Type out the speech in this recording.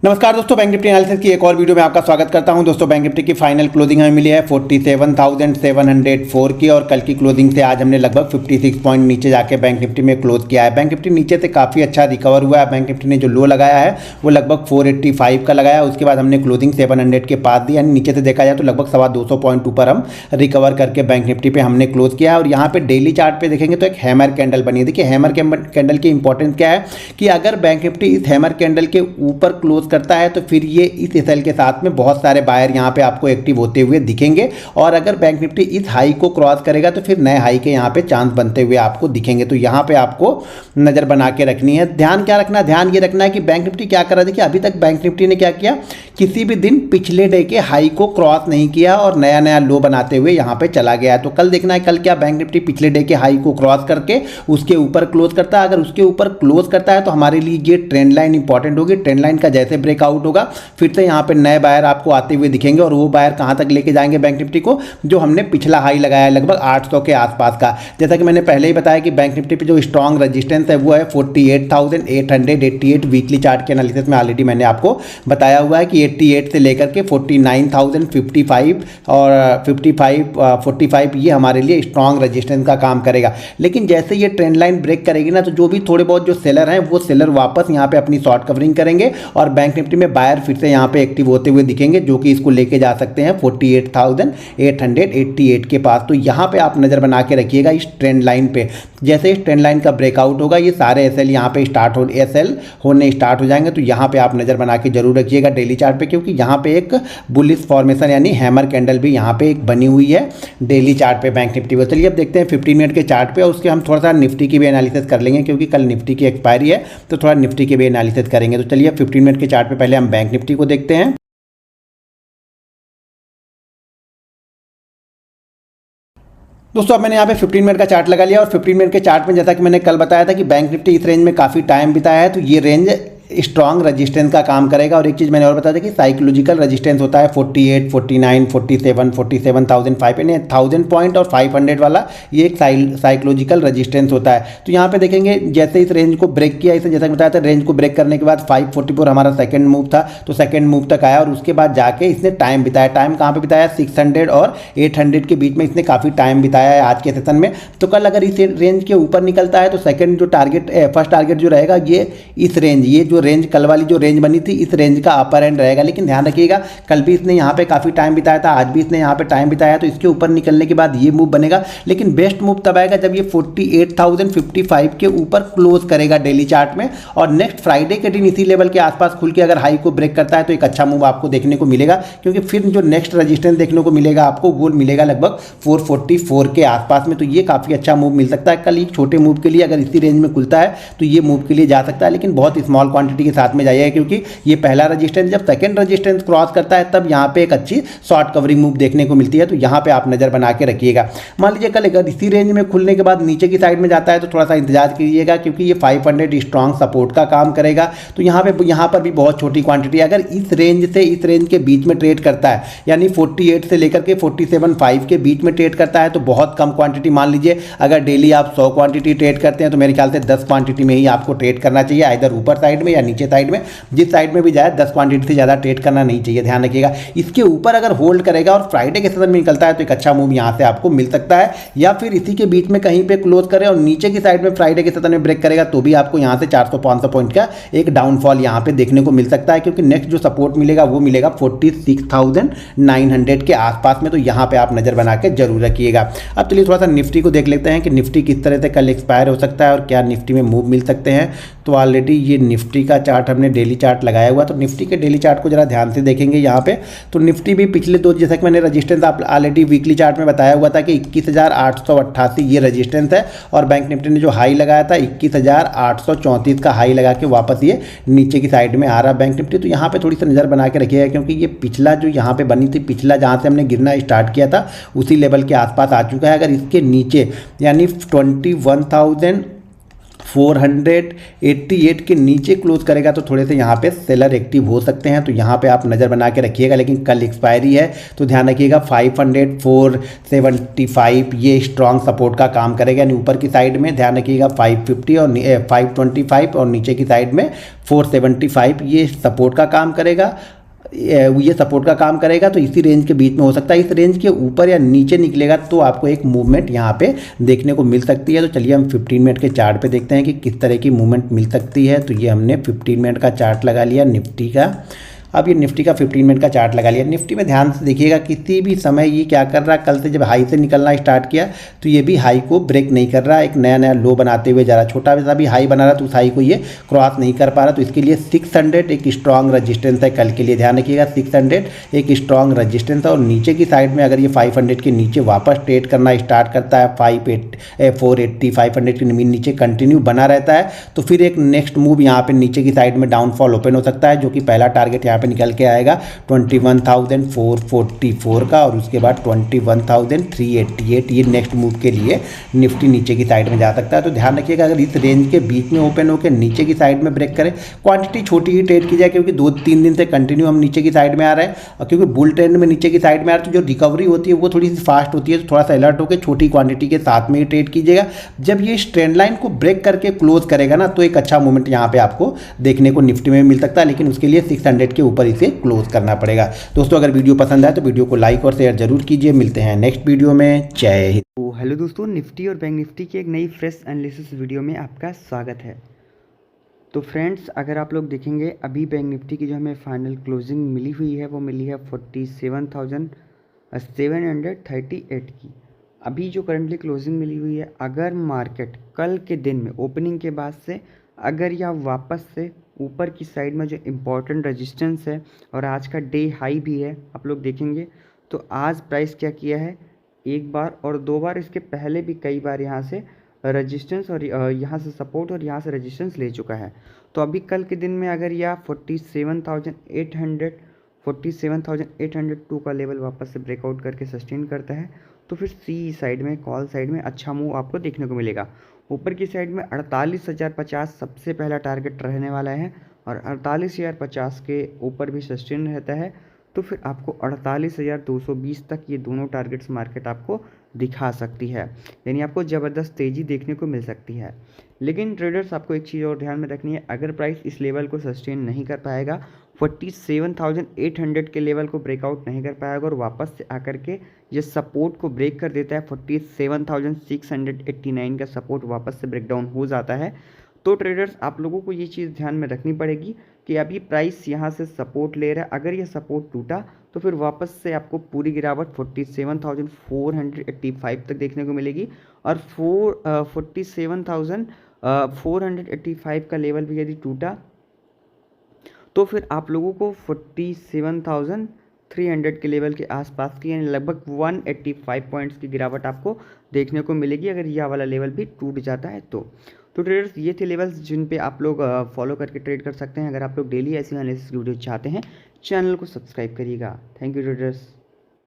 नमस्कार दोस्तों, bank Nifty analysis की एक और वीडियो में आपका स्वागत करता हूं। दोस्तों बैंक निफ्टी की फाइनल क्लोजिंग हमें मिली है 47,704 की और कल की क्लोजिंग से आज हमने लगभग 56 पॉइंट नीचे जाके बैंक निफ्टी में क्लोज किया है। बैंक निफ्टी नीचे से काफ़ी अच्छा रिकवर हुआ है। बैंक निफ्टी ने जो लो लगाया है वो लगभग 485 का लगाया, उसके बाद हमने क्लोजिंग 700 के पास दी, यानी नीचे से देखा जाए तो लगभग 225 पॉइंट ऊपर हम रिकवर करके बैंक निफ्टी पे हमने क्लोज किया है। और यहाँ पे डेली चार्ट पे देखेंगे तो एक हैमर कैंडल बनी है। देखिए हैमर कैंडल की इंपॉर्टेंस क्या है कि अगर बैंक निफ्टी इस हैमर कैंडल के ऊपर क्लोज करता है तो फिर ये इस एसएल के साथ में बहुत सारे बायर यहाँ पे आपको एक्टिव होते हुए दिखेंगे, और अगर बैंक निफ्टी इस हाई को क्रॉस करेगा तो फिर नए हाई के यहाँ पे चांस बनते हुए आपको दिखेंगे। तो यहाँ पे आपको नज़र बना के रखनी है। ध्यान क्या रखना है, ध्यान ये रखना है कि बैंक निफ्टी क्या कर रहा है। देखिए अभी तक बैंक निफ्टी ने क्या किया, किसी भी दिन पिछले डे के हाई को क्रॉस नहीं किया और नया नया लो बनाते हुए यहाँ पे चला गया है। तो कल देखना है कल क्या बैंक निफ्टी पिछले डे के हाई को क्रॉस करके उसके ऊपर क्लोज करता है। अगर उसके ऊपर क्लोज करता है तो हमारे लिए ये ट्रेंड लाइन इंपॉर्टेंट होगी। ट्रेंड लाइन का जैसे ब्रेकआउट होगा फिर से यहाँ पे नए बायर आपको आते हुए दिखेंगे, और वो बायर कहाँ तक लेके जाएंगे बैंक निफ्टी को, जो हमने पिछला हाई लगाया है लगभग 800 के आसपास का। जैसा कि मैंने पहले ही बताया कि बैंक निफ्टी पे जो स्ट्रॉन्ग रेजिस्टेंस है वो है 48,888 वीकली चार्ट के एनालिसिस में ऑलरेडी मैंने आपको बताया हुआ है कि 88 से लेकर के 49,055 और 45 ये हमारे लिए स्ट्रॉन्ग रेजिस्टेंस का काम करेगा। लेकिन जैसे ये ट्रेंड लाइन ब्रेक करेगी ना, तो जो भी थोड़े बहुत जो सेलर हैं वो सेलर वापस यहाँ पे अपनी शॉर्ट कवरिंग करेंगे और बैंक निफ्टी में बायर फिर से यहाँ पे एक्टिव होते हुए दिखेंगे, जो कि इसको लेके जा सकते हैं 48,888 के पास। तो यहाँ पे आप नज़र बना के रखिएगा इस ट्रेंड लाइन पे। जैसे इस ट्रेंड लाइन का ब्रेकआउट होगा ये सारे एसएल यहाँ पे एसएल होने स्टार्ट हो जाएंगे। तो यहाँ पे आप नज़र बना के जरूर रखिएगा डेली चार्ट पे, क्योंकि यहाँ पे एक बुलिश फॉर्मेशन यानी हैमर कैंडल भी यहाँ पे एक बनी हुई है डेली चार्ट पे बैंक निफ्टी पे। चलिए अब देखते हैं 15 मिनट के चार्ट पे, और उसके हम थोड़ा सा निफ्टी की भी एनालिसिस कर लेंगे, क्योंकि कल निफ्टी की एक्सपायरी है तो थोड़ा निफ्टी की भी एनालिसिस करेंगे। तो चलिए 15 मिनट के चार्ट पे पहले हम बैंक निफ्टी को देखते हैं। दोस्तों अब मैंने यहाँ पे 15 मिनट का चार्ट लगा लिया, और 15 मिनट के चार्ट में जैसा कि मैंने कल बताया था कि बैंक निफ्टी इस रेंज में काफ़ी टाइम बिताया है, तो ये रेंज स्ट्रॉन्ग रेजिस्टेंस का काम करेगा। और एक चीज़ मैंने और बताया था कि साइकोलॉजिकल रेजिस्टेंस होता है 48, 49, 47, 47,500 यानी 1000 पॉइंट और 500 वाला, ये एक साइकोलॉजिकल रेजिस्टेंस होता है। तो यहाँ पे देखेंगे जैसे इस रेंज को ब्रेक किया, इसे जैसा बताया था रेंज को ब्रेक करने के बाद 544 हमारा सेकंड मूव था, तो सेकंड मूव तक आया और उसके बाद जाके इसने टाइम बिताया। टाइम कहाँ पे बिताया, 600 और 800 के बीच में इसने काफ़ी टाइम बिताया है आज के सेशन में। तो कल अगर इस रेंज के ऊपर निकलता है तो सेकंड जो टारगेट, फर्स्ट टारगेट जो रहेगा ये इस रेंज, ये जो रेंज कल वाली जो रेंज बनी थी इस रेंज का अपर एंड रहेगा। लेकिन ध्यान रखिएगा कल भी इसने यहाँ पे काफ़ी टाइम बिताया था, आज भी इसने यहाँ पे टाइम बिताया, तो इसके ऊपर निकलने के बाद ये मूव बनेगा। लेकिन बेस्ट मूव तब आएगा जब ये 48,055 के ऊपर क्लोज करेगा डेली चार्ट में, और नेक्स्ट फ्राइडे के दिन इसी लेवल के आसपास खुल के अगर हाई को ब्रेक करता है तो एक अच्छा मूव आपको देखने को मिलेगा, क्योंकि फिर जो नेक्स्ट रेजिस्टेंस देखने को मिलेगा आपको वो मिलेगा लगभग 444 के आसपास में। तो ये काफ़ी अच्छा मूव मिल सकता है कल एक छोटे मूव के लिए। अगर इसी रेंज में खुलता है तो ये मूव के लिए जा सकता है, लेकिन बहुत स्मॉल क्वांटिटी के साथ में जाइए, क्योंकि ये पहला रेजिस्टेंस, जब सेकंड रेजिस्टेंस क्रॉस करता है तब यहाँ पे एक अच्छी शॉर्ट कवरिंग मूव देखने को मिलती है। तो यहाँ पे आप नजर बना के रखिएगा। मान लीजिए कल अगर इसी रेंज में खुलने के बाद नीचे की साइड में जाता है तो थोड़ा सा इंतजार कीजिएगा, क्योंकि ये 500 स्ट्रॉन्ग सपोर्ट का काम करेगा। तो यहाँ पर भी बहुत छोटी क्वांटिटी, अगर इस रेंज से इस रेंज के बीच में ट्रेड करता है, यानी 48 से लेकर के 47.5 के बीच में ट्रेड करता है तो बहुत कम क्वांटिटी। मान लीजिए अगर डेली आप 100 क्वांटिटी ट्रेड करते हैं तो मेरे ख्याल से 10 क्वांटिटी में ही आपको ट्रेड करना चाहिए, इधर ऊपर साइड में या नीचे साइड में, जिस साइड में भी जाए 10 क्वांटिटी से ज़्यादा ट्रेड करना नहीं चाहिए। ध्यान रखिएगा इसके ऊपर अगर होल्ड करेगा और फ्राइडे के सेशन में निकलता है तो एक अच्छा मूव यहाँ से आपको मिल सकता है, या फिर इसी के बीच में कहीं पे क्लोज करे और नीचे की साइड में फ्राइडे के सेशन में ब्रेक करेगा तो भी आपको यहाँ से 400-500 पॉइंट का एक डाउनफॉल यहाँ पे देखने को मिल सकता है, क्योंकि नेक्स्ट जो सपोर्ट मिलेगा वो मिलेगा 46,900 के आसपास में। तो यहाँ पे आप नजर बना के जरूर रखिएगा। अब चलिए थोड़ा सा निफ्टी को देख लेते हैं कि निफ्टी किस तरह से कल एक्सपायर हो सकता है और क्या निफ्टी में मूव मिल सकते हैं। तो ऑलरेडी ये निफ्टी का चार्ट हमने डेली चार्ट लगाया हुआ, तो निफ्टी के डेली चार्ट को जरा ध्यान से देखेंगे यहाँ पे। तो निफ्टी भी पिछले दो, जैसा कि मैंने रेजिस्टेंस आप ऑलरेडी वीकली चार्ट में बताया हुआ था कि 21,888 ये रेजिस्टेंस है, और बैंक निफ्टी ने जो हाई लगाया था 21,834 का हाई लगा के वापस ये नीचे की साइड में आ रहा बैंक निफ्टी। तो यहाँ पे थोड़ी सी नज़र बना के रखिएगा, क्योंकि ये पिछला जो यहाँ पे बनी थी, पिछला जहाँ से हमने गिरना स्टार्ट किया था उसी लेवल के आसपास आ चुका है। अगर इसके नीचे यानी 21,000 488 के नीचे क्लोज करेगा तो थोड़े से यहाँ पे सेलर एक्टिव हो सकते हैं, तो यहाँ पे आप नज़र बना के रखिएगा। लेकिन कल एक्सपायरी है तो ध्यान रखिएगा 500 475 ये स्ट्रॉन्ग सपोर्ट का काम करेगा। यानी ऊपर की साइड में ध्यान रखिएगा 550 और 525 और नीचे की साइड में 475 ये सपोर्ट का काम करेगा। ये सपोर्ट का काम करेगा, तो इसी रेंज के बीच में हो सकता है। इस रेंज के ऊपर या नीचे निकलेगा तो आपको एक मूवमेंट यहाँ पे देखने को मिल सकती है। तो चलिए हम 15 मिनट के चार्ट पे देखते हैं कि किस तरह की मूवमेंट मिल सकती है। तो ये हमने 15 मिनट का चार्ट लगा लिया निफ्टी का। अब ये निफ्टी का 15 मिनट का चार्ट लगा लिया। निफ्टी में ध्यान से देखिएगा किसी भी समय ये क्या कर रहा है, कल से जब हाई से निकलना स्टार्ट किया तो ये भी हाई को ब्रेक नहीं कर रहा, एक नया नया लो बनाते हुए जा रहा, छोटा सा भी हाई बना रहा तो उस हाई को ये क्रॉस नहीं कर पा रहा। तो इसके लिए 600 एक स्ट्रॉन्ग रजिस्टेंस है कल के लिए, ध्यान रखिएगा 600 एक स्ट्रॉन्ग रजिस्टेंस है। और नीचे की साइड में अगर ये 500 के नीचे वापस ट्रेड करना स्टार्ट करता है 480 500 के नीचे कंटिन्यू बना रहता है तो फिर एक नेक्स्ट मूव यहाँ पे नीचे की साइड में डाउनफॉल ओपन हो सकता है, जो कि पहला टारगेट यहाँ पे निकल के आएगा 21,444 का और उसके बाद 21,388 ये नेक्स्ट मूव के लिए निफ्टी नीचे की साइड में जा सकता है। तो ध्यान रखिएगा अगर इस रेंज के बीच में ओपन होकर नीचे की साइड में ब्रेक करे, क्वांटिटी छोटी ही ट्रेड की जाए क्योंकि 2-3 दिन से कंटिन्यू हम नीचे की साइड में आ रहे हैं और क्योंकि बुल ट्रेंड में नीचे की साइड में आ रहे हैं तो जो रिकवरी होती है वो थोड़ी सी फास्ट होती है। तो थोड़ा सा अलर्ट होकर छोटी क्वांटिटी के साथ में ही ट्रेड कीजिएगा। जब ये इस ट्रेंड लाइन को ब्रेक करके क्लोज करेगा ना तो एक अच्छा मूवमेंट यहाँ पे आपको देखने को निफ्टी में मिल सकता है, लेकिन उसके लिए 600 के ऊपर इसे क्लोज करना पड़ेगा। दोस्तों अगर वीडियो पसंद आए तो वीडियो को लाइक और शेयर जरूर कीजिए। मिलते हैं नेक्स्ट वीडियो में। जय हिंद। तो हेलो दोस्तों, निफ्टी और बैंक निफ्टी की एक नई फ्रेश एनालिसिस वीडियो में आपका स्वागत है। तो फ्रेंड्स, अगर आप लोग देखेंगे अभी बैंक निफ्टी की जो हमें फाइनल क्लोजिंग मिली हुई है वो मिली है 47,738 की। अभी जो करंटली क्लोजिंग मिली हुई है, अगर मार्केट कल के दिन में ओपनिंग के बाद से अगर यह वापस से ऊपर की साइड में जो इम्पोर्टेंट रेजिस्टेंस है और आज का डे हाई भी है, आप लोग देखेंगे तो आज प्राइस क्या किया है, एक बार और दो बार, इसके पहले भी कई बार यहाँ से रेजिस्टेंस और यहाँ से सपोर्ट और यहाँ से रेजिस्टेंस ले चुका है। तो अभी कल के दिन में अगर यह 47,802 का लेवल वापस से ब्रेकआउट करके सस्टेन करता है तो फिर सी साइड में, कॉल साइड में अच्छा मूव आपको देखने को मिलेगा। ऊपर की साइड में 48,050 सबसे पहला टारगेट रहने वाला है और 48,050 के ऊपर भी सस्टेन रहता है तो फिर आपको 48,220 तक ये दोनों टारगेट्स मार्केट आपको दिखा सकती है, यानी आपको ज़बरदस्त तेज़ी देखने को मिल सकती है। लेकिन ट्रेडर्स, आपको एक चीज़ और ध्यान में रखनी है, अगर प्राइस इस लेवल को सस्टेन नहीं कर पाएगा, 47,800 के लेवल को ब्रेकआउट नहीं कर पाएगा और वापस से आकर के ये सपोर्ट को ब्रेक कर देता है, 47,689 का सपोर्ट वापस से ब्रेकडाउन हो जाता है, तो ट्रेडर्स आप लोगों को ये चीज़ ध्यान में रखनी पड़ेगी कि अभी प्राइस यहाँ से सपोर्ट ले रहा है, अगर ये सपोर्ट टूटा तो फिर वापस से आपको पूरी गिरावट 47,485 तक देखने को मिलेगी और 47,485 का लेवल भी यदि टूटा तो फिर आप लोगों को 47,300 के लेवल के आसपास की, यानी लगभग 185 पॉइंट्स की गिरावट आपको देखने को मिलेगी अगर यह वाला लेवल भी टूट जाता है तो ट्रेडर्स, ये थे लेवल्स जिन पे आप लोग फॉलो करके ट्रेड कर सकते हैं। अगर आप लोग डेली ऐसी एनालिसिस वीडियो चाहते हैं, चैनल को सब्सक्राइब करिएगा। Thank you traders.